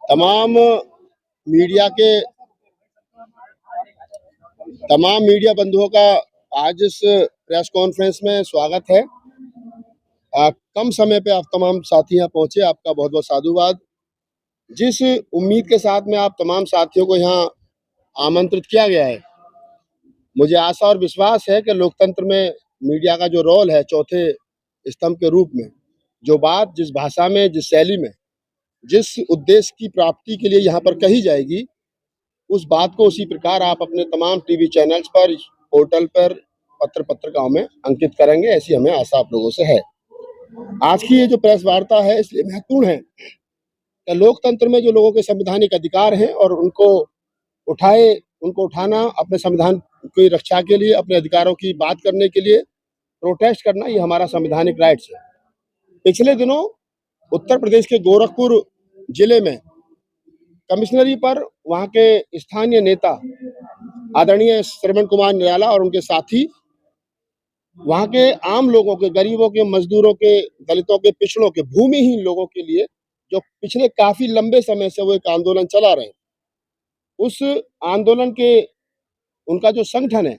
तमाम मीडिया के तमाम मीडिया बंधुओं का आज इस प्रेस कॉन्फ्रेंस में स्वागत है। कम समय पे आप तमाम साथी यहाँ पहुंचे, आपका बहुत बहुत साधुवाद। जिस उम्मीद के साथ में आप तमाम साथियों को यहाँ आमंत्रित किया गया है, मुझे आशा और विश्वास है कि लोकतंत्र में मीडिया का जो रोल है चौथे स्तंभ के रूप में, जो बात जिस भाषा में, जिस शैली में, जिस उद्देश्य की प्राप्ति के लिए यहाँ पर कही जाएगी, उस बात को उसी प्रकार आप अपने तमाम टीवी चैनल्स पर, पोर्टल पर, पत्रिकाओं में अंकित करेंगे, ऐसी हमें आशा आप लोगों से है। आज की ये जो प्रेस वार्ता है इसलिए महत्वपूर्ण है कि लोकतंत्र में जो लोगों के संवैधानिक अधिकार हैं और उनको उठाना, अपने संविधान की रक्षा के लिए, अपने अधिकारों की बात करने के लिए प्रोटेस्ट करना, ये हमारा संवैधानिक राइट्स है। पिछले दिनों उत्तर प्रदेश के गोरखपुर जिले में कमिश्नरी पर वहां के स्थानीय नेता आदरणीय श्रवण कुमार निराला और उनके साथी वहां के आम लोगों के, गरीबों के, मजदूरों के, दलितों के, पिछड़ों के, भूमिहीन लोगों के लिए जो पिछले काफी लंबे समय से वो एक आंदोलन चला रहे हैं, उस आंदोलन के उनका जो संगठन है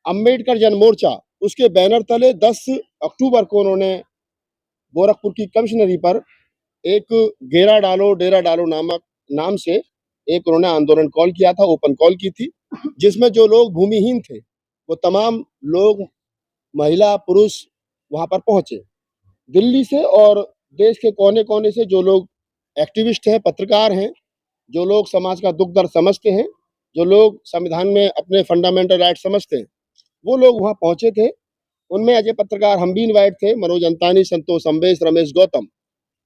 अम्बेडकर जन मोर्चा, उसके बैनर तले 10 अक्टूबर को उन्होंने गोरखपुर की कमिश्नरी पर एक डेरा डालो नाम से एक उन्होंने आंदोलन कॉल किया था, ओपन कॉल की थी, जिसमें जो लोग भूमिहीन थे वो तमाम लोग, महिला पुरुष वहां पर पहुंचे। दिल्ली से और देश के कोने कोने से जो लोग एक्टिविस्ट हैं, पत्रकार हैं, जो लोग समाज का दुख दर्द समझते हैं, जो लोग संविधान में अपने फंडामेंटल राइट समझते हैं, वो लोग वहां पहुंचे थे। उनमें एज ए पत्रकार हम भी इन्वाइट थे, मनोज अंतानी, संतोष अम्बेश, रमेश गौतम,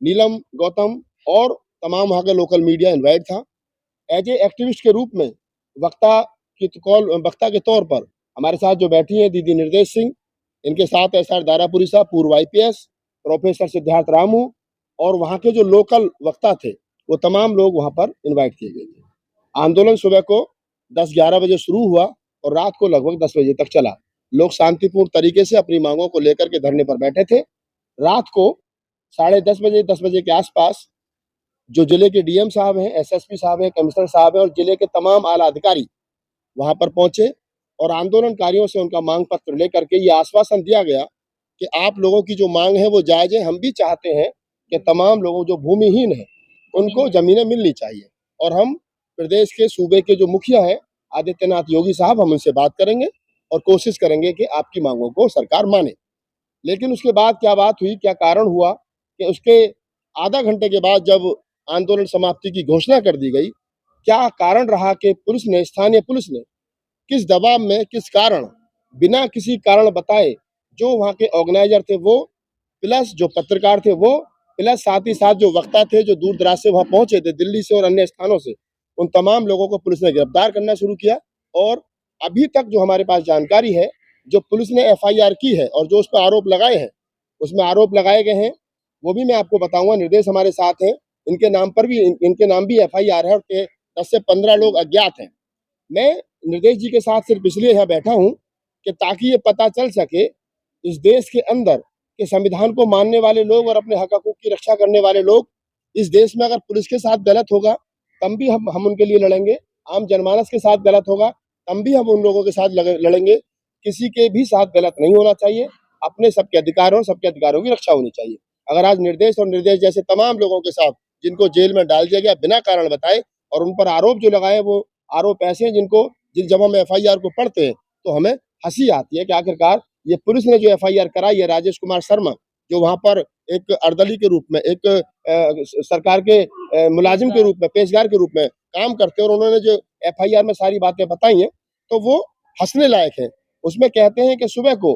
नीलम गौतम और तमाम वहाँ के लोकल मीडिया इन्वाइट था। एज ए एक्टिविस्ट के रूप में वक्ता के तौर पर हमारे साथ जो बैठी हैं दीदी निर्देश सिंह, इनके साथ एसआर दारापुरी साहब, पूर्व आईपीएस, प्रोफेसर सिद्धार्थ रामू और वहाँ के जो लोकल वक्ता थे, वो तमाम लोग वहाँ पर इन्वाइट किए गए थे। आंदोलन सुबह को 10-11 बजे शुरू हुआ और रात को लगभग 10 बजे तक चला। लोग शांतिपूर्ण तरीके से अपनी मांगों को लेकर के धरने पर बैठे थे। रात को 10:30 बजे के आसपास जो जिले के डीएम साहब हैं, एसएसपी साहब हैं, कमिश्नर साहब हैं और जिले के तमाम आला अधिकारी वहां पर पहुंचे और आंदोलनकारियों से उनका मांग पत्र लेकर के ये आश्वासन दिया गया कि आप लोगों की जो मांग है वो जायज है। हम भी चाहते हैं कि तमाम लोगों जो भूमिहीन है उनको जमीनें मिलनी चाहिए और हम प्रदेश के सूबे के जो मुखिया है आदित्यनाथ योगी साहब, हम उनसे बात करेंगे और कोशिश करेंगे कि आपकी मांगों को सरकार माने। लेकिन उसके बाद क्या बात हुई, क्या कारण हुआ कि उसके आधा घंटे के बाद जब आंदोलन समाप्ति की घोषणा कर दी गई, क्या कारण रहा कि स्थानीय पुलिस ने किस दबाव में, किस कारण, बिना किसी कारण बताए जो वहाँ के ऑर्गेनाइजर थे वो, प्लस जो पत्रकार थे वो, प्लस साथ ही साथ जो वक्ता थे जो दूर दराज से वहाँ पहुंचे थे, दिल्ली से और अन्य स्थानों से, उन तमाम लोगों को पुलिस ने गिरफ्तार करना शुरू किया। और अभी तक जो हमारे पास जानकारी है, जो पुलिस ने एफआईआर की है और जो उस पर आरोप लगाए हैं, उसमें आरोप लगाए गए हैं वो भी मैं आपको बताऊंगा। निर्देश हमारे साथ हैं, इनके नाम भी एफआईआर है और 10 से 15 लोग अज्ञात हैं। मैं निर्देश जी के साथ सिर्फ इसलिए यहाँ बैठा हूँ कि ताकि ये पता चल सके इस देश के अंदर कि संविधान को मानने वाले लोग और अपने हक हकूक की रक्षा करने वाले लोग, इस देश में अगर पुलिस के साथ गलत होगा तब भी हम उनके लिए लड़ेंगे, आम जनमानस के साथ गलत होगा तब भी हम उन लोगों के साथ लड़ेंगे। किसी के भी साथ गलत नहीं होना चाहिए, अपने सबके अधिकारों की रक्षा होनी चाहिए। अगर आज निर्देश जैसे तमाम लोगों के साथ जिनको जेल में डाल दिया गया बिना कारण बताए, और उन पर आरोप जो लगाए वो आरोप ऐसे हैं जब हम एफआईआर को पढ़ते हैं तो हमें हंसी आती है कि आखिरकार ये पुलिस ने जो एफआईआर कराई है, राजेश कुमार शर्मा जो वहां पर एक अर्दली के रूप में, एक सरकार के मुलाजिम के रूप में, पेशगार के रूप में काम करते हैं, और उन्होंने जो एफआईआर में सारी बातें बताई हैं तो वो हंसने लायक है। उसमें कहते हैं कि सुबह को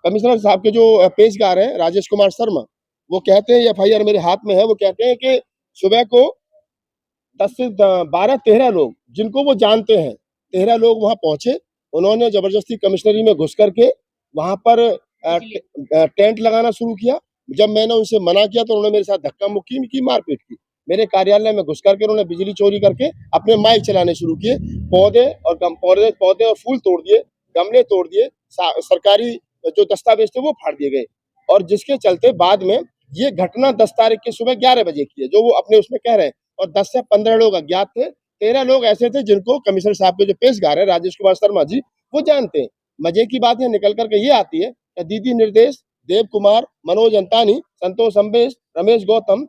कमिश्नर साहब के जो पेशगार हैं राजेश कुमार शर्मा, वो कहते हैं, एफआईआर मेरे हाथ में है, वो कहते हैं कि सुबह को 10 से 12-13 लोग जिनको वो जानते हैं, 13 लोग वहां पहुंचे। उन्होंने जबरदस्ती कमिश्नरी में घुस करके वहां पर टेंट लगाना शुरू किया। जब मैंने उनसे मना किया तो उन्होंने मेरे साथ धक्का मुक्की की, मारपीट की। मेरे कार्यालय में घुस करके उन्होंने बिजली चोरी करके अपने माइक चलाने शुरू किए, पौधे और फूल तोड़ दिए, गमले तोड़ दिए, सरकारी जो दस्तावेज थे वो फाड़ दिए गए। और जिसके चलते बाद में ये घटना 10 तारीख की सुबह 11 बजे की है जो वो अपने उसमें कह रहे हैं। और 10 से 15 लोग अज्ञात थे। 13 लोग ऐसे थे जिनको कमिश्नर साहब के जो पेशकार है राजेश कुमार शर्मा जी वो जानते हैं। मजे की बात है निकल करके ये आती है कि दीदी निर्देश, देव कुमार, मनोज अंतानी, संतोष अम्बेश, रमेश गौतम,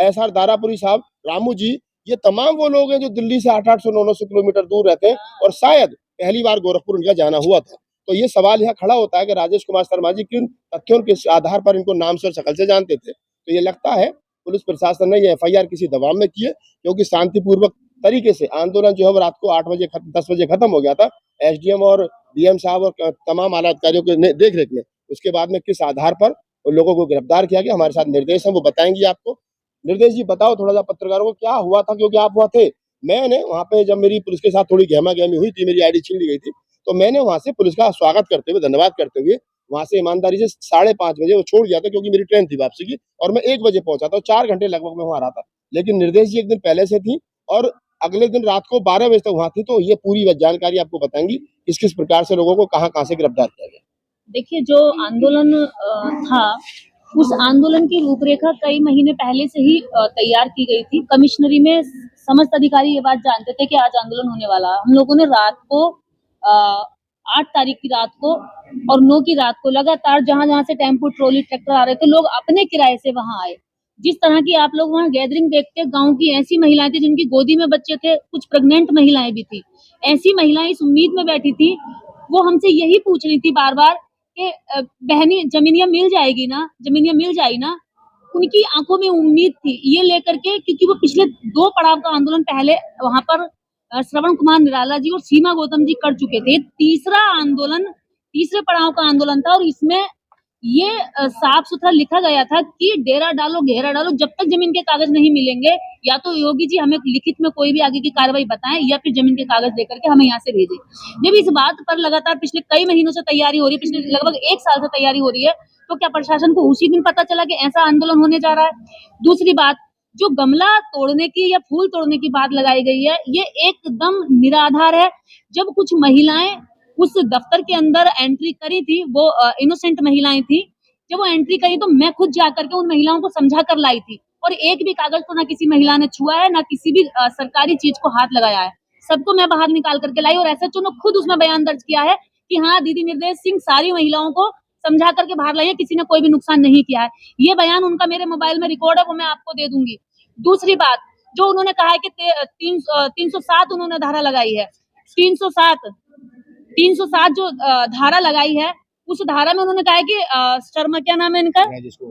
एसआर दारापुरी साहब, रामू जी, ये तमाम वो लोग हैं जो दिल्ली से 800 900 किलोमीटर दूर रहते हैं और शायद पहली बार गोरखपुर उनका जाना हुआ था। तो ये सवाल यहाँ खड़ा होता है कि राजेश कुमार शर्मा जी किन तथ्यों के आधार पर इनको नाम से और शक्ल से जानते थे। तो ये लगता है पुलिस प्रशासन ने ये एफआईआर किसी दबाव में की है, क्योंकि शांतिपूर्वक तरीके से आंदोलन जो है वो रात को 8 बजे 10 बजे खत्म हो गया था एसडीएम और डीएम साहब और तमाम आला अधिकारियों के देख रेख में। उसके बाद में किस आधार पर उन लोगों को गिरफ्तार किया गया, हमारे साथ निर्देश हैं वो बताएंगे आपको। निर्देश जी बताओ थोड़ा सा पत्रकारों को क्या हुआ था, क्योंकि आप वहाँ थे। मैंने वहाँ पे जब मेरी पुलिस के साथ थोड़ी गहमा गहमी हुई थी, मेरी आईडी छीन ली गई थी, तो मैंने वहाँ से पुलिस का स्वागत करते हुए, धन्यवाद करते हुए वहाँ से ईमानदारी से 5:30 बजे वो छोड़ गया था, क्योंकि मेरी ट्रेन थी वापसी की और मैं 1 बजे पहुंचा था। 4 घंटे लगभग मैं वहाँ रहा था। लेकिन निर्देश जी एक दिन पहले से थी और अगले दिन रात को 12 बजे तक वहाँ थी, तो ये पूरी जानकारी आपको बताएंगी किस प्रकार से लोगों को कहाँ से गिरफ्तार किया गया। देखिए, जो आंदोलन था उस आंदोलन की रूपरेखा कई महीने पहले से ही तैयार की गई थी। कमिश्नरी में समस्त अधिकारी ये बात जानते थे कि आज आंदोलन होने वाला है। हम लोगों ने रात को 8 तारीख की रात को और 9 की रात को लगातार जहां से टेम्पो, ट्रॉली, ट्रैक्टर आ रहे थे, लोग अपने किराए से वहां आए। जिस तरह की आप लोग वहां गैदरिंग देखते, गांव की ऐसी महिलाएं थी जिनकी गोदी में बच्चे थे, कुछ प्रेग्नेंट महिलाएं भी थी। ऐसी महिलाएं इस उम्मीद में बैठी थी, वो हमसे यही पूछ रही थी बार बार कि बहनी जमीनिया मिल जाएगी ना, जमीनिया मिल जाएगी ना। उनकी आंखों में उम्मीद थी ये लेकर के, क्योंकि वो पिछले 2 पड़ाव का आंदोलन पहले वहां पर श्रवण कुमार निराला जी और सीमा गौतम जी कर चुके थे। तीसरे पड़ाव का आंदोलन था और इसमें ये साफ सुथरा लिखा गया था कि डेरा डालो, घेरा डालो, जब तक जमीन के कागज नहीं मिलेंगे या तो योगी जी हमें लिखित में कोई भी आगे की कार्रवाई बताएं या फिर जमीन के कागज लेकर के हमें यहाँ से भेजें। जब इस बात पर लगातार पिछले कई महीनों से तैयारी हो रही है, पिछले लगभग 1 साल से तैयारी हो रही है, तो क्या प्रशासन को उसी दिन पता चला कि ऐसा आंदोलन होने जा रहा है? दूसरी बात, जो गमला तोड़ने की या फूल तोड़ने की बात लगाई गई है, ये एकदम निराधार है। जब कुछ महिलाएं उस दफ्तर के अंदर एंट्री करी थी, वो इनोसेंट महिलाएं थी, जब वो एंट्री करी तो मैं खुद जाकर के उन महिलाओं को समझा कर लाई थी और एक भी कागज तो ना किसी महिला ने छुआ है, ना किसी भी सरकारी चीज को हाथ लगाया है। सबको मैं बाहर निकाल करके लाई और एसएचओ ने खुद उसमें बयान दर्ज किया है कि हाँ, दीदी निर्देश सिंह सारी महिलाओं को समझा करके बाहर लाई है, किसी ने कोई भी नुकसान नहीं किया है। ये बयान उनका मेरे मोबाइल में रिकॉर्ड है, वो मैं आपको दे दूंगी। दूसरी बात, जो उन्होंने कहा है कि 307 उन्होंने धारा लगाई है, 307 जो धारा लगाई है, उस धारा में उन्होंने कहा है कि शर्मा, क्या नाम है इनका,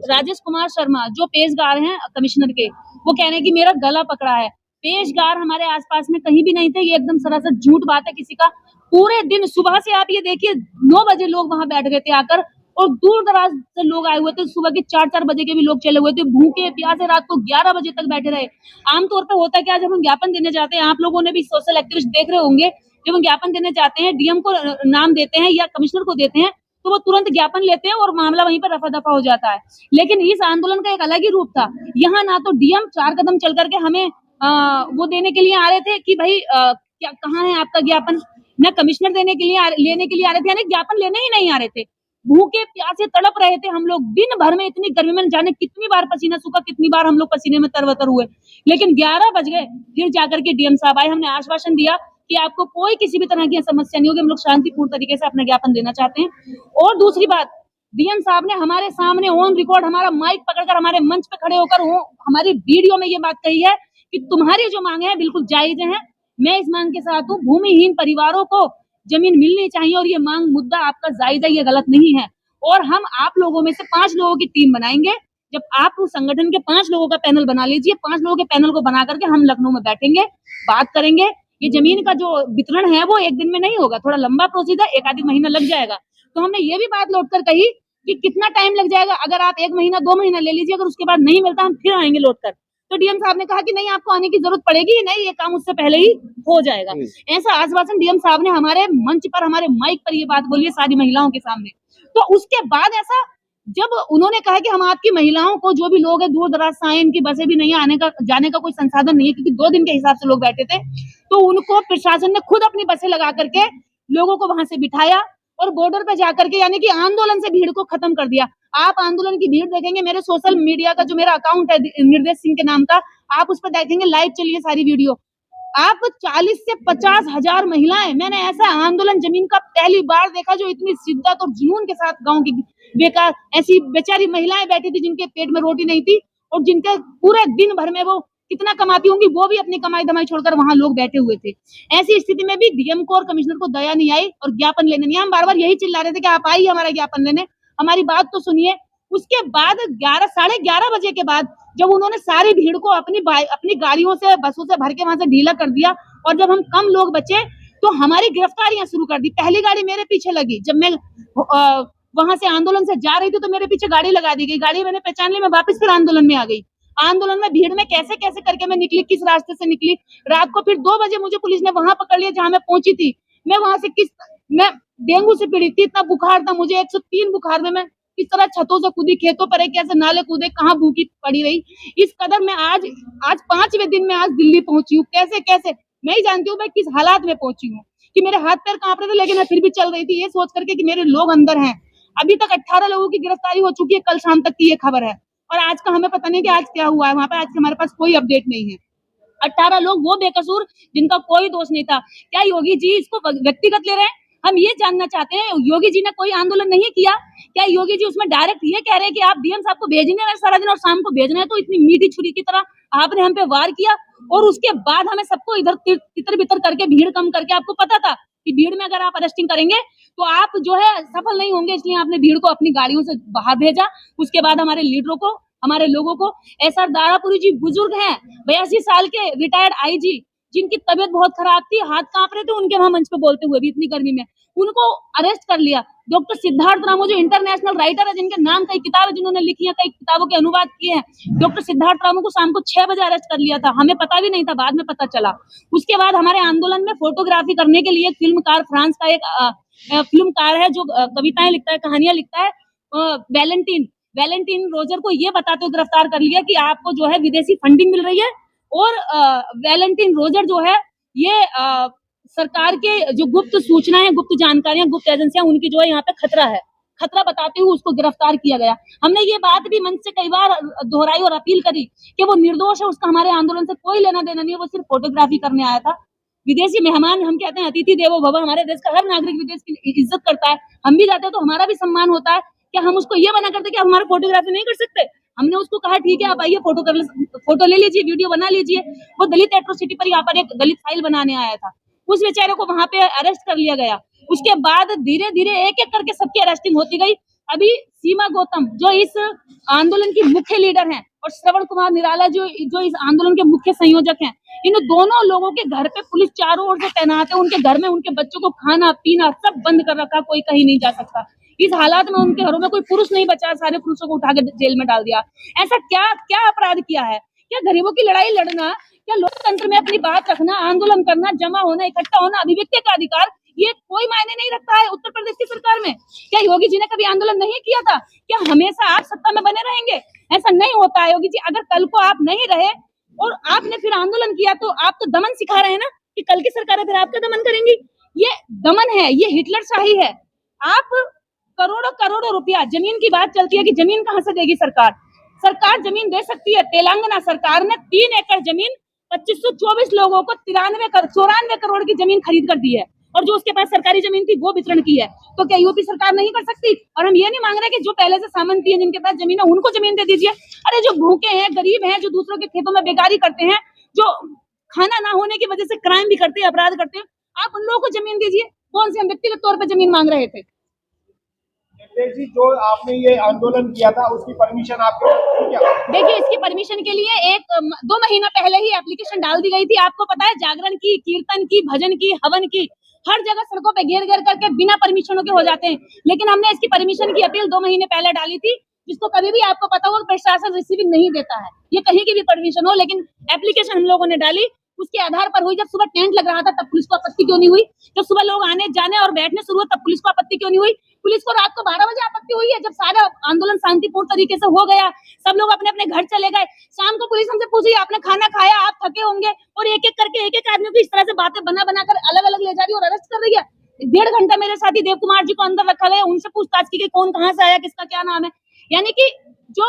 राजेश कुमार शर्मा, जो पेशकार हैं कमिश्नर के, वो कह रहे हैं कि मेरा गला पकड़ा है। पेशकार हमारे आसपास में कहीं भी नहीं थे, ये एकदम सरासर झूठ बात है किसी का। पूरे दिन सुबह से आप ये देखिए 9 बजे लोग वहां बैठ गए थे आकर और दूर दराज से लोग आए हुए थे, सुबह के 4-4 बजे के भी लोग चले हुए थे, भूखे प्यासे रात को 11 बजे तक बैठे रहे। आमतौर पर होता है कि आज जब हम ज्ञापन देने जाते हैं, आप लोगों ने भी सोशल एक्टिविस्ट देख रहे होंगे, जब हम ज्ञापन देने जाते हैं, डीएम को नाम देते हैं या कमिश्नर को देते हैं, तो वो तुरंत ज्ञापन लेते हैं और मामला वहीं पर रफा दफा हो जाता है। लेकिन इस आंदोलन का एक अलग ही रूप था। यहाँ ना तो डीएम 4 कदम चल करके हमें वो देने के लिए आ रहे थे कि भाई क्या कहाँ है आपका ज्ञापन, न कमिश्नर लेने के लिए आ रहे थे, यानी ज्ञापन लेने ही नहीं आ रहे थे। भूखे प्यासे तड़प रहे थे हम लोग दिन भर में, इतनी गर्मी में जाने कितनी बार पसीना सूखा, कितनी बार हम लोग पसीने में तरबतर हुए। लेकिन 11 बज गए, फिर जाकर के डीएम साहब आए, हमने आश्वासन दिया कि आपको कोई किसी भी तरह की समस्या नहीं होगी, हम लोग शांतिपूर्ण तरीके से अपना ज्ञापन देना चाहते हैं। और दूसरी बात, डीएम साहब ने हमारे सामने ऑन रिकॉर्ड हमारा माइक पकड़कर हमारे मंच पे खड़े होकर हमारी वीडियो में ये बात कही है कि तुम्हारी जो मांगे हैं बिल्कुल जायज है, मैं इस मांग के साथ हूँ, भूमिहीन परिवारों को जमीन मिलनी चाहिए और ये मांग मुद्दा आपका जायज है, ये गलत नहीं है। और हम आप लोगों में से 5 लोगों की टीम बनाएंगे। जब आप उस संगठन के 5 लोगों का पैनल बना लीजिए, 5 लोगों के पैनल को बना करके हम लखनऊ में बैठेंगे, बात करेंगे। ये जमीन का जो वितरण है वो एक दिन में नहीं होगा, थोड़ा लंबा प्रोसीजर, 1 महीना लग जाएगा। तो हमने ये भी बात लौट कर कही कि कितना टाइम लग जाएगा, अगर आप 1 महीना 2 महीना ले लीजिए, अगर उसके बाद नहीं मिलता हम फिर आएंगे लौट कर। तो डीएम साहब ने कहा कि नहीं, आपको आने की जरूरत पड़ेगी नहीं, ये काम उससे पहले ही हो जाएगा। ऐसा आश्वासन डीएम साहब ने हमारे मंच पर, हमारे माइक पर ये बात बोली है सारी महिलाओं के सामने। तो उसके बाद ऐसा जब उन्होंने कहा कि हम आपकी महिलाओं को, जो भी लोग हैं दूर दराज से आए, इनकी बसें भी नहीं, आने का जाने का कोई संसाधन नहीं है, क्योंकि 2 दिन के हिसाब से लोग बैठे थे, तो उनको प्रशासन ने खुद अपनी बसें लगा करके लोगों को वहां से बिठाया और बॉर्डर पे जाकर के यानी कि आंदोलन से भीड़ को खत्म कर दिया। आप आंदोलन की भीड़ देखेंगे मेरे सोशल मीडिया का जो मेरा अकाउंट है निर्देश सिंह के नाम का, आप उस पर देखेंगे, लाइव चलिए सारी वीडियो। आप 40 से 50 हजार महिलाएं, मैंने ऐसा आंदोलन जमीन का पहली बार देखा जो इतनी शिद्दत और जुनून के साथ गांव की बेकार ऐसी बेचारी महिलाएं बैठी थी जिनके पेट में रोटी नहीं थी और जिनके पूरे दिन भर में वो कितना कमाती होंगी, वो भी अपनी कमाई धमाई छोड़कर वहां लोग बैठे हुए थे। ऐसी स्थिति में भी डीएम को और कमिश्नर को दया नहीं आई और ज्ञापन लेने नहीं। हम बार बार यही चिल्ला रहे थे कि आप आइए हमारा ज्ञापन लेने, हमारी बात तो सुनिए। उसके बाद 11 बजे के बाद जब उन्होंने सारी भीड़ को अपनी गाड़ियों से बसों से भर के वहां से ढीला कर दिया और जब हम कम लोग बचे तो हमारी गिरफ्तारियां शुरू कर दी। पहली गाड़ी मेरे पीछे लगी, जब मैं वहां से आंदोलन से जा रही थी तो मेरे पीछे गाड़ी लगा दी गई। गाड़ी मैंने पहचान ली, मैं वापस फिर आंदोलन में आ गई। आंदोलन में भीड़ में कैसे कैसे करके मैं निकली, किस रास्ते से निकली। रात को फिर 2 बजे मुझे पुलिस ने वहां पकड़ लिया जहां मैं पहुंची थी। मैं वहां से मैं डेंगू से पीड़ित थी, इतना बुखार था मुझे, 103 बुखार में मैं किस तरह छतों से कूदी, खेतों पर कैसे नाले कूदे, कहाँ भूखी पड़ी रही। इस कदर मैं आज 5वें दिन में आज दिल्ली पहुंची हूँ। कैसे कैसे मैं ही जानती हूँ मैं किस हालात में पहुंची हूँ कि मेरे हाथ पैर कांप रहे थे लेकिन मैं फिर भी चल रही थी, ये सोच करके कि मेरे लोग अंदर हैं। अभी तक 18 लोगों की गिरफ्तारी हो चुकी है, कल शाम तक की ये खबर है। और आज का हमें पता नहीं कि आज क्या हुआ है वहां पे, आज हमारे पास कोई अपडेट नहीं है। 18 लोग वो बेकसूर जिनका कोई दोष नहीं था। क्या योगी जी इसको व्यक्तिगत ले रहे हैं? हम ये जानना चाहते हैं, योगी जी ने कोई आंदोलन नहीं किया क्या? योगी जी उसमें डायरेक्ट ये कह रहे हैं कि आप डीएम साहब को भेजने रहे सारा दिन और शाम को भेज रहे हैं, तो इतनी मीठी छुरी की तरह आपने हम पे वार किया और उसके बाद हमें सबको इधर तितर बितर करके भीड़ कम करके, आपको पता था कि भीड़ में अगर आप अरेस्टिंग करेंगे तो आप जो है सफल नहीं होंगे, इसलिए आपने भीड़ को अपनी गाड़ियों से बाहर भेजा। उसके बाद हमारे लीडरों को, हमारे लोगों को, एसआर दारापुरी जी बुजुर्ग हैं, 82 साल के रिटायर्ड आईजी, जिनकी तबीयत बहुत खराब थी, हाथ कांप रहे थे उनके वहां मंच पे बोलते हुए भी इतनी गर्मी में, उनको अरेस्ट कर लिया। डॉक्टर सिद्धार्थ रामू जो इंटरनेशनल राइटर है, जिनके नाम कई किताबें जिन्होंने लिखी है, कई किताबों के अनुवाद किए हैं, डॉक्टर सिद्धार्थ रामू को शाम को 6 बजे अरेस्ट कर लिया था। हमें पता भी नहीं था, बाद में पता चला। उसके बाद हमारे आंदोलन में फोटोग्राफी करने के लिए एक फिल्मकार, फ्रांस का एक फिल्मकार है जो कविताएं लिखता है, कहानियां लिखता है, वैलेंटीन रोजर को ये बताते हुए गिरफ्तार कर लिया कि आपको जो है विदेशी फंडिंग मिल रही है और वैलेंटीन रोजर जो है ये सरकार के जो गुप्त सूचनाएं, गुप्त जानकारियां, गुप्त एजेंसियां, उनकी जो है यहाँ पे खतरा बताते हुए उसको गिरफ्तार किया गया। हमने ये बात भी मंच से कई बार दोहराई और अपील करी कि वो निर्दोष है, उसका हमारे आंदोलन से कोई लेना देना नहीं है, वो सिर्फ फोटोग्राफी करने आया था। विदेशी मेहमान, हम कहते हैं अतिथि देवो भव, हमारे देश का हर नागरिक विदेश की इज्जत करता है, हम भी जाते हैं तो हमारा भी सम्मान होता है। क्या हम उसको ये मना करते कि आप हमारा फोटोग्राफी नहीं कर सकते? हमने उसको कहा ठीक है आप आइए, फोटो ले लीजिए, वीडियो बना लीजिए। वो दलित एट्रोसिटी पर यहाँ पर एक दलित फाइल बनाने आया था, उस बेचारे को वहां पे अरेस्ट कर लिया गया। उसके बाद धीरे धीरे एक एक करके सबकी अरेस्टिंग होती गई। अभी सीमा गौतम जो इस आंदोलन की मुख्य लीडर हैं और श्रवण कुमार निराला जो इस आंदोलन के मुख्य संयोजक हैं, इन दोनों लोगों के घर पे पुलिस चारों ओर से तैनात है। उनके घर में उनके बच्चों को खाना पीना सब बंद कर रखा, कोई कहीं नहीं जा सकता। इस हालात में उनके घरों में कोई पुरुष नहीं बचा, सारे पुरुषों को उठा के जेल में डाल दिया। ऐसा क्या क्या अपराध किया है? क्या गरीबों की लड़ाई लड़ना, क्या लोकतंत्र में अपनी बात रखना, आंदोलन करना, जमा होना, इकट्ठा होना, अभिव्यक्ति का अधिकार, ये कोई मायने नहीं रखता है उत्तर प्रदेश की सरकार में? क्या योगी जी ने कभी आंदोलन नहीं किया था? क्या हमेशा आप सत्ता में बने रहेंगे? ऐसा नहीं होता है योगी जी। अगर कल को आप नहीं रहे और आपने फिर आंदोलन किया तो आप तो दमन सिखा रहे हैं ना कि कल की सरकारें फिर आपका दमन करेंगी। ये दमन है, ये हिटलर शाही है। आप करोड़ों करोड़ों रुपया, जमीन की बात चलती है कि जमीन कहां से देगी सरकार? सरकार जमीन दे सकती है। तेलंगाना सरकार ने 3 एकड़ जमीन 2524 लोगों को 94 करोड़ की जमीन खरीद कर दी है और जो उसके पास सरकारी जमीन थी वो वितरण की है। तो क्या यूपी सरकार नहीं कर सकती? और हम ये नहीं मांग रहे कि जो पहले से सामंती है, जिनके पास जमीन है, उनको जमीन दे दीजिए। अरे जो भूखे हैं, गरीब हैं, जो दूसरों के खेतों में बेकारी करते हैं, जो खाना ना होने की वजह से क्राइम भी करते हैं, अपराध करते हैं, आप उन लोगों को जमीन दीजिए। कौन से हम व्यक्तिगत तौर पर जमीन मांग रहे थे? जी, जो आपने ये आंदोलन किया था उसकी परमिशन आपके पास थी क्या? देखिए, इसकी परमिशन के लिए 2 महीना पहले ही एप्लीकेशन डाल दी गई थी। आपको पता है, जागरण की, कीर्तन की, भजन की, हवन की, हर जगह सड़कों पे घेर घेर करके बिना परमिशनों के हो जाते हैं। लेकिन हमने इसकी परमिशन की अपील 2 महीने पहले डाली थी, जिसको कभी भी आपको पता होगा प्रशासन रिसीविंग नहीं देता है, ये कहीं की भी परमिशन हो। लेकिन एप्लीकेशन हम लोगों ने डाली, उसके आधार पर हुई। जब सुबह टेंट लग रहा था तब पुलिस को आपत्ति क्यों नहीं हुई? जब सुबह लोग आने जाने और बैठने शुरू हुए तब पुलिस को आपत्ति क्यों नहीं हुई? पुलिस को रात को 12 बजे आपत्ति हुई है, जब सारा आंदोलन शांतिपूर्ण तरीके से हो गया, सब लोग अपने अपने घर चले गए। शाम को पुलिस हमसे पूछी आपने खाना खाया, आप थके होंगे, और एक एक करके एक एक आदमी को इस तरह से बातें बना बना कर अलग अलग ले जा रही है और अरेस्ट कर रही है। 1.5 घंटा मेरे साथी देव कुमार जी को अंदर रखा गया, उनसे पूछताछ की कि कौन कहाँ से आया, किसका क्या नाम है। यानी कि जो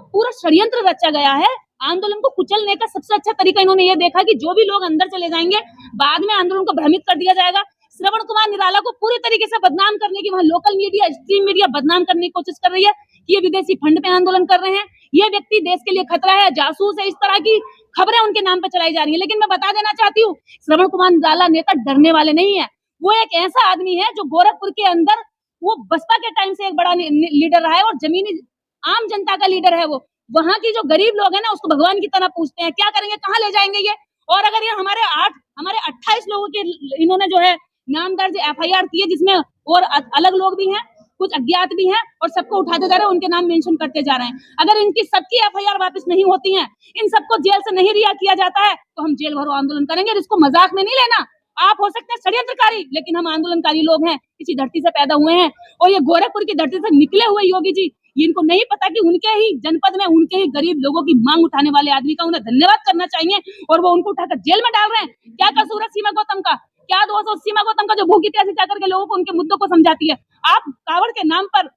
पूरा षड्यंत्र रचा गया है आंदोलन को कुचलने का, सबसे अच्छा तरीका इन्होंने ये देखा कि जो भी लोग अंदर चले जाएंगे बाद में आंदोलन को भ्रमित कर दिया जाएगा। श्रवण कुमार निराला को पूरी तरीके से बदनाम करने की, वहां लोकल मीडिया, स्ट्रीम मीडिया बदनाम करने की कोशिश कर रही है कि ये विदेशी फंड पे आंदोलन कर रहे हैं, ये व्यक्ति देश के लिए खतरा है, जासूस है, इस तरह की खबरें उनके नाम पर चलाई जा रही है। लेकिन मैं बता देना चाहती हूँ, श्रवण कुमार निराला नेता डरने वाले नहीं है। वो एक ऐसा आदमी है जो गोरखपुर के अंदर वो बसपा के टाइम से एक बड़ा लीडर रहा है और जमीनी आम जनता का लीडर है। वो वहां की जो गरीब लोग हैं ना, उसको भगवान की तरह पूछते हैं, क्या करेंगे, कहाँ ले जाएंगे ये। और अगर ये हमारे 28 लोगों के इन्होंने जो है नाम दर्ज FIR की है, जिसमें और अलग लोग भी हैं, कुछ अज्ञात भी हैं, और सबको उठाते जा रहे हैं, उनके नाम मेंशन करते जा रहे हैं। अगर इनकी सबकी FIR वापस नहीं होती है, इन सबको जेल से नहीं रिहा किया जाता है, तो हम जेल भरो आंदोलन करेंगे। इसको मजाक में नहीं लेना। आप हो सकते हैं षड्यंत्रकारी, लेकिन हम आंदोलनकारी लोग हैं, इसी धरती से पैदा हुए हैं। और ये गोरखपुर की धरती से निकले हुए योगी जी, इनको नहीं पता कि उनके ही जनपद में उनके ही गरीब लोगों की मांग उठाने वाले आदमी का उन्हें धन्यवाद करना चाहिए, और वो उनको उठाकर जेल में डाल रहे हैं। क्या कसूर है सीमा गौतम का, क्या दोष है सीमा गौतम का, जो भूखी प्यासी जाकर के लोगों को उनके मुद्दों को समझाती है। आप कावड़ के नाम पर,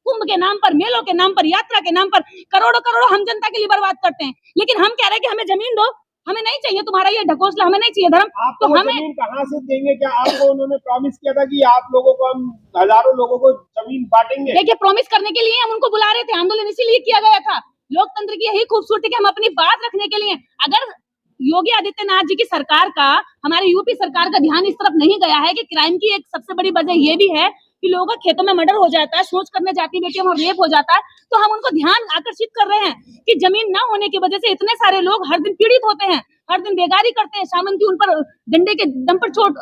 कुंभ के नाम पर, मेलों के नाम पर, यात्रा के नाम पर करोड़ों हम जनता के लिए बर्बाद करते हैं। लेकिन हम कह रहे हैं कि हमें जमीन दो, हमें नहीं चाहिए तुम्हारा ये ढकोसला, हमें नहीं चाहिए धर्म। आपको तो हमें जमीन कहाँ से देंगे? क्या आपको उन्होंने प्रॉमिस किया था कि आप लोगों को, हम हजारों लोगों को जमीन बांटेंगे? देखिए, प्रॉमिस करने के लिए हम उनको बुला रहे थे, आंदोलन इसीलिए किया गया था। लोकतंत्र की यही खूबसूरती कि हम अपनी बात रखने के लिए, अगर योगी आदित्यनाथ जी की सरकार का, हमारे यूपी सरकार का ध्यान इस तरफ नहीं गया है कि क्राइम की एक सबसे बड़ी वजह ये भी है कि लोगों का खेतों में मर्डर हो जाता है, सोच करने जाती बेटियों में रेप हो जाता है, तो हम उनको ध्यान आकर्षित कर रहे हैं कि जमीन न होने की वजह से इतने सारे लोग हर दिन पीड़ित होते हैं, हर दिन बेगारी करते हैं, शामन की उन पर डंडे के दम पर चोट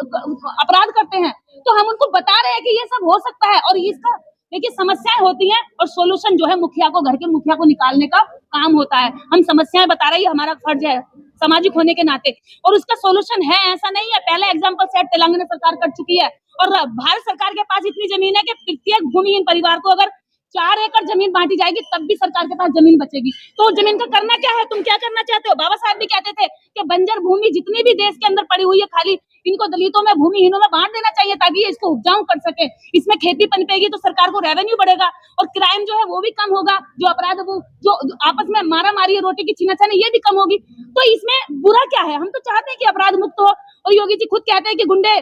अपराध करते हैं। तो हम उनको बता रहे हैं कि ये सब हो सकता है, और इसका देखिए समस्याएं होती हैं, और सोल्यूशन जो है मुखिया को, घर के मुखिया को निकालने का काम होता है। हम समस्याएं बता रहे हैं, हमारा फर्ज है सामाजिक होने के नाते, और उसका सोल्यूशन है, ऐसा नहीं है। पहला एग्जाम्पल सेट तेलंगाना सरकार कर चुकी है, और भारत सरकार के पास इतनी जमीन है कि प्रत्येक भूमिहीन परिवार को अगर 4 एकड़ जमीन बांटी जाएगी तब भी सरकार के पास जमीन बचेगी। तो उस जमीन का करना क्या है, तुम क्या करना चाहते हो? बाबा साहब भी कहते थे कि बंजर भूमि जितनी भी देश के अंदर पड़ी हुई है खाली, इनको दलितों में, भूमिहीनों में बांट देना चाहिए, ताकि ये इसको उपजाऊ कर सके। इसमें खेती पनपेगी तो सरकार को रेवेन्यू बढ़ेगा, और क्राइम जो है वो भी कम होगा, जो अपराध, वो जो आपस में मारा मारी, रोटी की छीनाछानी, ये भी कम होगी। तो इसमें बुरा क्या है? हम तो चाहते हैं कि अपराध मुक्त हो। और योगी जी खुद कहते हैं कि गुंडे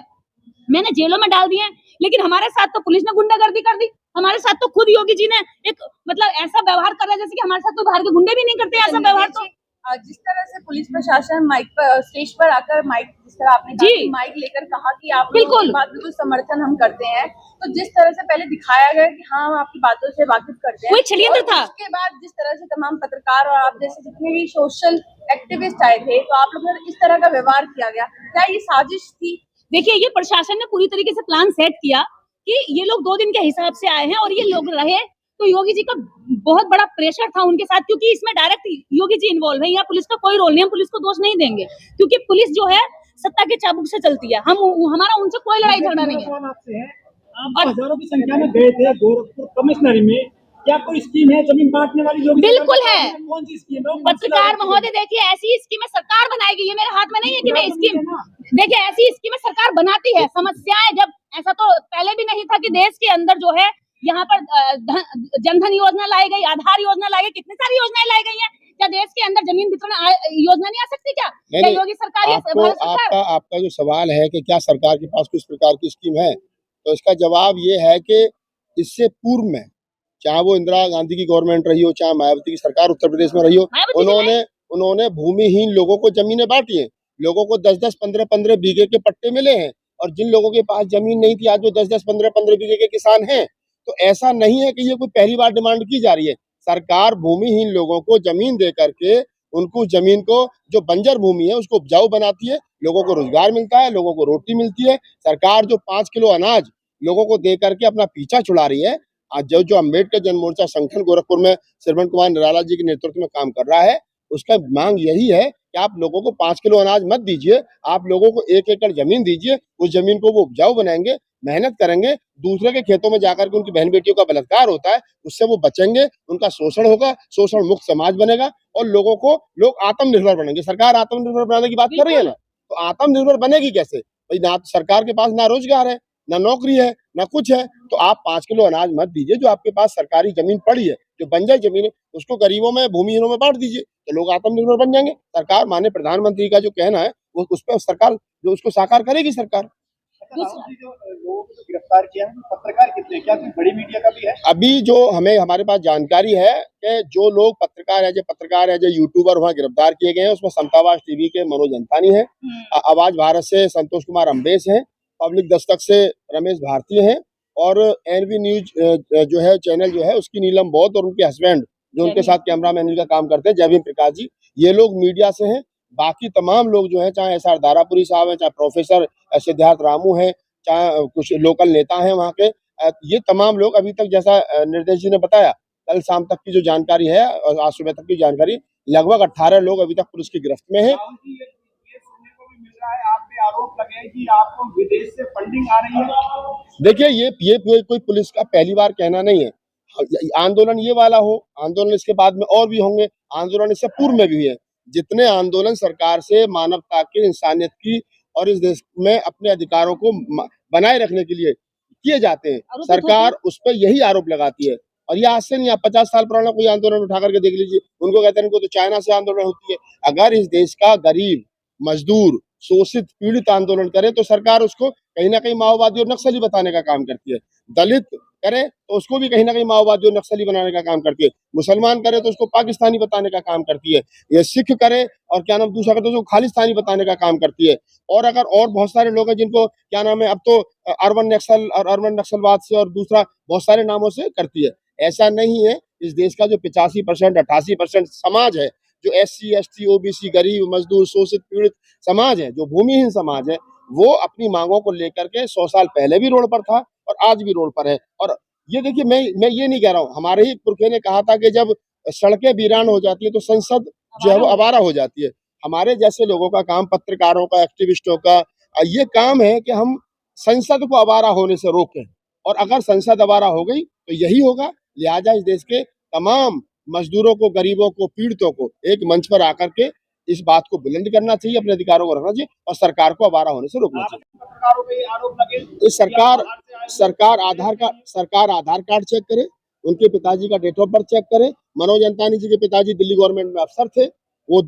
मैंने जेलों में डाल दिए, लेकिन हमारे साथ तो पुलिस ने गुंडागर्दी कर दी। हमारे साथ तो खुद योगी जी ने एक मतलब ऐसा व्यवहार कर रहा है जैसे कि हमारे साथ तो बाहर के गुंडे भी नहीं करते ऐसा व्यवहार। तो जिस तरह से पुलिस प्रशासन माइक पर, स्टेज पर आकर माइक, जिस तरह आपने कहा कि माइक लेकर कहा कि आप बिल्कुल बात बिल्कुल समर्थन हम करते हैं, तो जिस तरह से पहले दिखाया गया कि हाँ हम आपकी बातों से वाकिफ करते हैं, वही षड्यंत्र था। उसके बाद जिस तरह से तमाम पत्रकार और आप जैसे जितने भी सोशल एक्टिविस्ट आए थे, तो आप लोगों ने इस तरह का व्यवहार किया गया, क्या ये साजिश थी? देखिए, ये प्रशासन ने पूरी तरीके से प्लान सेट किया कि ये लोग 2 दिन के हिसाब से आए हैं और ये लोग रहे, तो योगी जी का बहुत बड़ा प्रेशर था उनके साथ, क्योंकि इसमें डायरेक्ट योगी जी इन्वॉल्व है। यहाँ पुलिस का कोई रोल नहीं, हम पुलिस को दोष नहीं देंगे, क्योंकि पुलिस जो है सत्ता के चाबुक से चलती है। हमारा उनसे कोई लड़ाई झगड़ा नहीं है। आप हजारों की संख्या में गए थे गोरखपुर कमिश्नरी में, क्या कोई स्कीम है जमीन बांटने वाली? जो बिल्कुल है। कौन सी स्कीम है? पत्रकार महोदय, देखिए ऐसी स्कीमें सरकार बनाएगी, ये मेरे हाथ में नहीं है कि मैं स्कीम, देखिए ऐसी स्कीमें सरकार बनाती है। समस्याएं जब, ऐसा तो पहले भी नहीं था कि देश के अंदर जो है यहाँ पर जनधन योजना लाई गई, आधार योजना लाई गई, कितनी सारी योजनाएं लाई गई हैं। क्या देश के अंदर जमीन वितरण योजना नहीं आ सकती? क्या योगी सरकार? आपका जो सवाल है कि क्या सरकार के पास किस प्रकार की स्कीम है, तो इसका जवाब ये है कि इससे पूर्व में, चाहे वो इंदिरा गांधी की गवर्नमेंट रही हो, चाहे मायावती की सरकार उत्तर प्रदेश में रही हो, उन्होंने भूमिहीन लोगों को जमीनें बांटी हैं। लोगों को 10-10, 15-15 बीघे के पट्टे मिले हैं, और जिन लोगों के पास जमीन नहीं थी आज वो 10-10, 15-15 बीघे के किसान हैं। तो ऐसा नहीं है कि ये कोई पहली बार डिमांड की जा रही है। सरकार भूमिहीन लोगों को जमीन दे करके उनको जमीन को, जो बंजर भूमि है उसको उपजाऊ बनाती है, लोगों को रोजगार मिलता है, लोगों को रोटी मिलती है। सरकार जो 5 किलो अनाज लोगों को दे करके अपना पीछा छुड़ा रही है। आज जो अम्बेडकर जन मोर्चा संगठन गोरखपुर में श्रवण कुमार निराला जी के नेतृत्व में काम कर रहा है, उसका मांग यही है कि आप लोगों को 5 किलो अनाज मत दीजिए, आप लोगों को 1 एकड़ जमीन दीजिए। उस जमीन को वो उपजाऊ बनाएंगे, मेहनत करेंगे, दूसरे के खेतों में जाकर के उनकी बहन बेटियों का बलात्कार होता है, उससे वो बचेंगे, उनका शोषण होगा, शोषण मुक्त समाज बनेगा, और लोग आत्मनिर्भर बनेंगे। सरकार आत्मनिर्भर बनाने की बात कर रही है ना, तो आत्मनिर्भर बनेगी कैसे भाई? ना सरकार के पास ना रोजगार है, ना नौकरी है, ना कुछ है, तो आप 5 किलो अनाज मत दीजिए। जो आपके पास सरकारी जमीन पड़ी है, जो बंजर जमीन है, उसको गरीबों में, भूमिहीनों में बांट दीजिए, तो लोग आत्मनिर्भर बन जाएंगे। सरकार, माननीय प्रधानमंत्री का जो कहना है, वो उस पर सरकार जो उसको साकार करेगी सरकार। राहुल जी, जो लोगों को गिरफ्तार किया है, पत्रकार कितने हैं? क्या कोई बड़ी मीडिया का भी है? अभी जो हमारे पास जानकारी है कि जो लोग पत्रकार है, जो यूट्यूबर वहाँ गिरफ्तार किए गए हैं, उसमें समतावास टीवी के मनोज अंतानी है, आवाज भारत से संतोष कुमार अम्बेस हैं, पब्लिक दस्तक से रमेश भारती हैं, और एनवी न्यूज जो है चैनल जो है उसकी नीलम बौद्ध और उनके हस्बैंड जो उनके साथ कैमरामैन का काम करते हैं, जयभीम प्रकाश जी, ये लोग मीडिया से हैं। बाकी तमाम लोग जो है, चाहे एसआर दारापुरी साहब हैं, चाहे प्रोफेसर सिद्धार्थ रामू हैं, चाहे कुछ लोकल नेता हैं वहाँ के, ये तमाम लोग अभी तक, जैसा निर्देश जी ने बताया, कल शाम तक की जो जानकारी है और आज सुबह तक की जानकारी, लगभग 18 लोग अभी तक पुलिस की गिरफ्त में हैं। राहुल जी, ये सुनने को भी मिल रहा है, आप पे आरोप लगे हैं कि आपको विदेश से फंडिंग आ रही है। देखिए, ये कोई पुलिस का पहली बार कहना नहीं है। आंदोलन ये वाला हो, आंदोलन इसके बाद में और भी होंगे, आंदोलन इससे पूर्व में भी हुए। जितने आंदोलन सरकार से मानवता की, इंसानियत की और इस देश में अपने अधिकारों को बनाए रखने के लिए किए जाते हैं, सरकार उस पर यही आरोप लगाती है। और ये आज से नहीं, आप 50 साल पुराना कोई आंदोलन उठा करके देख लीजिए, उनको कहते हैं इनको तो चाइना से आंदोलन होती है। अगर इस देश का गरीब, मजदूर, शोषित, पीड़ित आंदोलन करे तो सरकार उसको कहीं ना कहीं माओवादी और नक्सली बताने का काम करती है। दलित करे तो उसको भी कहीं ना कहीं माओवादी और नक्सली बनाने का काम करती है। मुसलमान करे तो उसको पाकिस्तानी बताने का काम करती है। ये सिख करे और क्या नाम दूसरा करे तो उसको खालिस्तानी बताने का काम करती है। और अगर और बहुत सारे लोग हैं जिनको क्या नाम है, अब तो अर्बन नक्सल और अर्बन नक्सलवाद से और दूसरा बहुत सारे नामों से करती है। ऐसा नहीं है। इस देश का जो 85% 88% समाज है, जो SC ST OBC गरीब मजदूर शोषित पीड़ित समाज है, जो भूमिहीन समाज है, वो अपनी मांगों को लेकर के 100 साल पहले भी रोड पर था और आज भी रोड पर है। और ये देखिए, मैं ये नहीं कह रहा हूँ, हमारे ही पुरखे ने कहा था कि जब सड़कें वीरान हो जाती है तो संसद जो है वो आवारा हो जाती है। हमारे जैसे लोगों का काम, पत्रकारों का, एक्टिविस्टों का ये काम है कि हम संसद को आवारा होने से रोकें, और अगर संसद आवारा हो गई तो यही होगा। लिहाजा इस देश के तमाम मजदूरों को, गरीबों को, पीड़ितों को एक मंच पर आकर के इस बात को बुलंद करना चाहिए, अपने अधिकारों को रखना चाहिए और सरकार को आवारा होने से रोकना चाहिए। पत्रकारों पे आरोप लगे, तो सरकार आधार कार्ड चेक करे, उनके पिताजी का डेट ऑफ बर्थ चेक करे। मनोज अंतानी जी के पिताजी दिल्ली गवर्नमेंट में अफसर थे, वो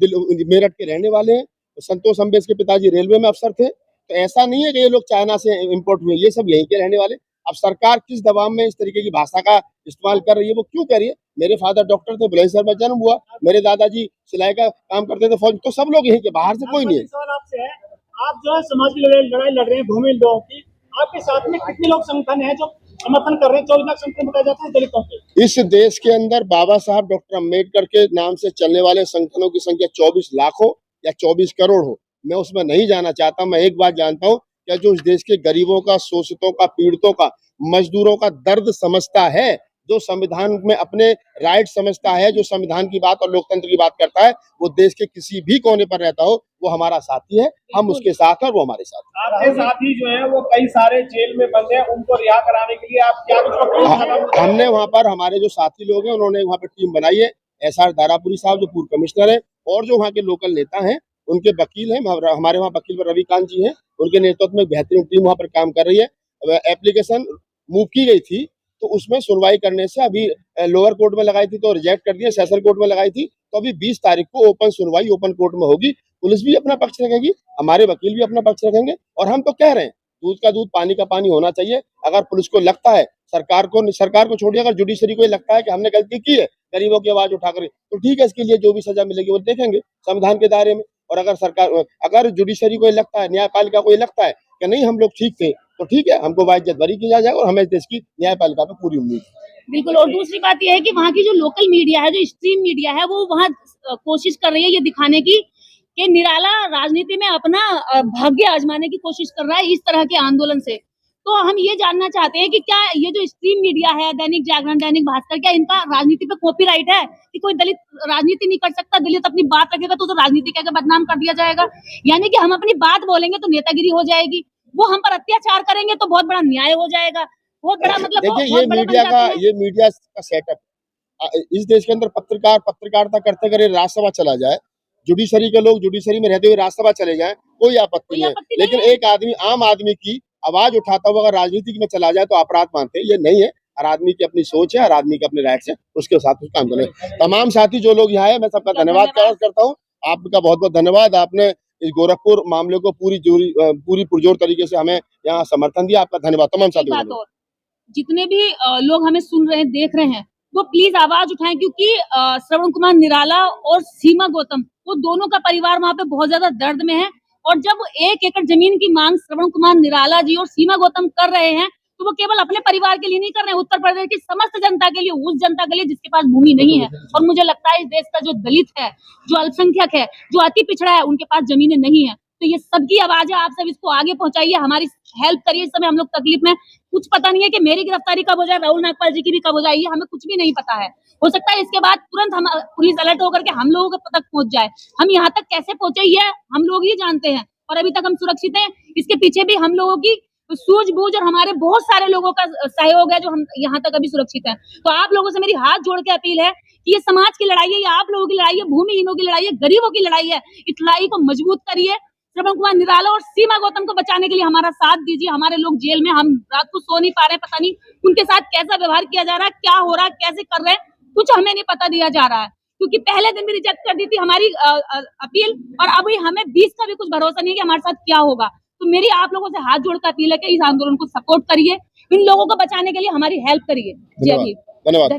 मेरठ के रहने वाले हैं। संतोष अम्बेस के पिताजी रेलवे में अफसर थे। तो ऐसा नहीं है कि ये लोग चाइना से इम्पोर्ट हुए, ये सब यहीं के रहने वाले। अब सरकार किस दबाव में इस तरीके की भाषा का इस्तेमाल कर रही है, वो क्यों कर रही है? मेरे फादर डॉक्टर थे, बुलंदशहर में जन्म हुआ, मेरे दादाजी सिलाई का काम करते थे फौज, तो सब लोग यहीं के, बाहर से कोई नहीं है। सवाल आपसे है, आप जो है समाज की लड़ाई लड़ रहे हैं भूमि लोगों की, आपके साथ में कितने लोग संगठन है जो समर्थन कर रहे हैं? 24 लाख संगठन बताए जाते हैं दलितों के। इस देश के अंदर बाबा साहब डॉक्टर अम्बेडकर के नाम से चलने वाले संगठनों की संख्या 24 लाख हो या 24 करोड़ हो, मैं उसमें नहीं जाना चाहता। मैं एक बात जानता हूँ, क्या जो इस देश के गरीबों का, शोषितों का, पीड़ितों का, मजदूरों का दर्द समझता है, जो संविधान में अपने राइट समझता है, जो संविधान की बात और लोकतंत्र की बात करता है, वो देश के किसी भी कोने पर रहता हो, वो हमारा साथी है। हम उसके साथ हैं और वो हमारे साथ है। आपके साथी जो है वो कई सारे जेल में बंद हैं, उनको रिहा कराने के लिए आप क्या हमने वहाँ पर, हमारे जो साथी लोग हैं उन्होंने वहाँ पर टीम बनाई है। SR दारापुरी साहब जो पूर्व कमिश्नर है और जो वहाँ के लोकल नेता हैं, उनके वकील हैं, हमारे वहाँ वकील रविकांत जी हैं, उनके नेतृत्व में बेहतरीन टीम वहाँ पर काम कर रही है। एप्लीकेशन मूव की गई थी तो उसमें सुनवाई करने से अभी लोअर कोर्ट में लगाई थी तो रिजेक्ट कर दिया, सेशन कोर्ट में लगाई थी, तो अभी 20 तारीख को ओपन सुनवाई ओपन कोर्ट में होगी। पुलिस भी अपना पक्ष रखेगी, हमारे वकील भी अपना पक्ष रखेंगे, और हम तो कह रहे हैं दूध का दूध पानी का पानी होना चाहिए। अगर पुलिस को लगता है, सरकार को छोड़िए, अगर जुडिशरी को लगता है कि हमने गलती की है गरीबों की आवाज उठाकर, तो ठीक है, इसके लिए जो भी सजा मिलेगी वो देखेंगे संविधान के दायरे में। और अगर जुडिशरी को लगता है, न्यायपालिका को लगता है कि नहीं हम लोग ठीक थे, तो ठीक है, हमको बाइज्जत बरी किया जाएगा और हमें देश की न्यायपालिका पे पूरी उम्मीद है। बिल्कुल। और दूसरी बात यह है कि वहाँ की जो लोकल मीडिया है, जो स्ट्रीम मीडिया है, वो वहाँ कोशिश कर रही है ये दिखाने की कि निराला राजनीति में अपना भाग्य आजमाने की कोशिश कर रहा है इस तरह के आंदोलन से। तो हम ये जानना चाहते हैं कि क्या ये जो स्ट्रीम मीडिया है, दैनिक जागरण, दैनिक भास्कर, क्या इनका राजनीति पे कॉपीराइट है कि कोई दलित राजनीति नहीं कर सकता? दलित अपनी बात रखेगा तो राजनीति कह के बदनाम कर दिया जाएगा, यानी कि हम अपनी बात बोलेंगे तो नेतागिरी हो जाएगी, वो हम पर अत्याचार करेंगे तो बहुत बड़ा न्याय हो जाएगा, बहुत बड़ा मतलब देखिए, ये मीडिया का सेटअप, इस देश के अंदर पत्रकारिता करते करे राज्यसभा चला जाए, जुडिशरी के लोग जुडिशरी में रहते हुए राज्यसभा चले जाएं, कोई आपत्ति नहीं है। लेकिन एक आदमी, आम आदमी की आवाज उठाता हुआ अगर राजनीति में चला जाए तो अपराध मानते हैं। ये नहीं है, हर आदमी की अपनी सोच है, हर आदमी के अपने राइट्स है, उसके साथ काम करें। तमाम साथी जो लोग यहाँ आए, मैं सबका धन्यवाद करता हूँ। आपका बहुत बहुत धन्यवाद, आपने इस गोरखपुर मामले को पूरी पुरजोर तरीके से हमें यहाँ समर्थन दिया। आपका धन्यवाद तमाम साथियों। जितने भी लोग हमें सुन रहे हैं, देख रहे हैं, वो प्लीज आवाज उठाएं, क्योंकि श्रवण कुमार निराला और सीमा गौतम, वो दोनों का परिवार वहां पे बहुत ज्यादा दर्द में है। और जब 1 एकड़ जमीन की मांग श्रवण कुमार निराला जी और सीमा गौतम कर रहे हैं, तो वो केवल अपने परिवार के लिए नहीं कर रहे हैं, उत्तर प्रदेश की समस्त जनता के लिए, उस जनता के लिए जिसके पास भूमि नहीं है। और मुझे लगता है इस देश का जो दलित है, जो अल्पसंख्यक है, जो अति पिछड़ा है, उनके पास जमीनें नहीं है। तो ये सबकी आवाज है, आप सब इसको आगे पहुंचाइए, हमारी हेल्प करिए। इस समय हम लोग तकलीफ में, कुछ पता नहीं है कि मेरी गिरफ्तारी कब हो जाए, राहुल नागपाल जी की भी कब हो जाएगी, हमें कुछ भी नहीं पता है। हो सकता है इसके बाद तुरंत हम पुलिस अलर्ट होकर के हम लोगों तक पहुंच जाए। हम यहाँ तक कैसे पहुंचे ये हम लोग ही जानते हैं, और अभी तक हम सुरक्षित हैं। इसके पीछे भी हम लोगों की सूझबूझ और हमारे बहुत सारे लोगों का सहयोग है, जो हम यहाँ तक अभी सुरक्षित हैं। तो आप लोगों से मेरी हाथ जोड़ के अपील है कि ये समाज की लड़ाई है, ये आप लोगों की लड़ाई है, भूमिहीनों की लड़ाई है, गरीबों की लड़ाई है। इस लड़ाई को मजबूत करिए। श्रवण कुमार निराला और सीमा गौतम को बचाने के लिए हमारा साथ दीजिए। हमारे लोग जेल में, हम रात को सो नहीं पा रहे हैं, पता नहीं उनके साथ कैसा व्यवहार किया जा रहा है, क्या हो रहा है, कैसे कर रहे हैं, कुछ हमें नहीं पता दिया जा रहा है। क्योंकि पहले दिन भी रिजेक्ट कर दी थी हमारी अपील, और अभी हमें 20 का भी कुछ भरोसा नहीं है कि हमारे साथ क्या होगा। तो मेरी आप लोगों से हाथ जोड़कर अपील है कि इस आंदोलन को सपोर्ट करिए, इन लोगों को बचाने के लिए हमारी हेल्प करिए। जय हिंद। धन्यवाद।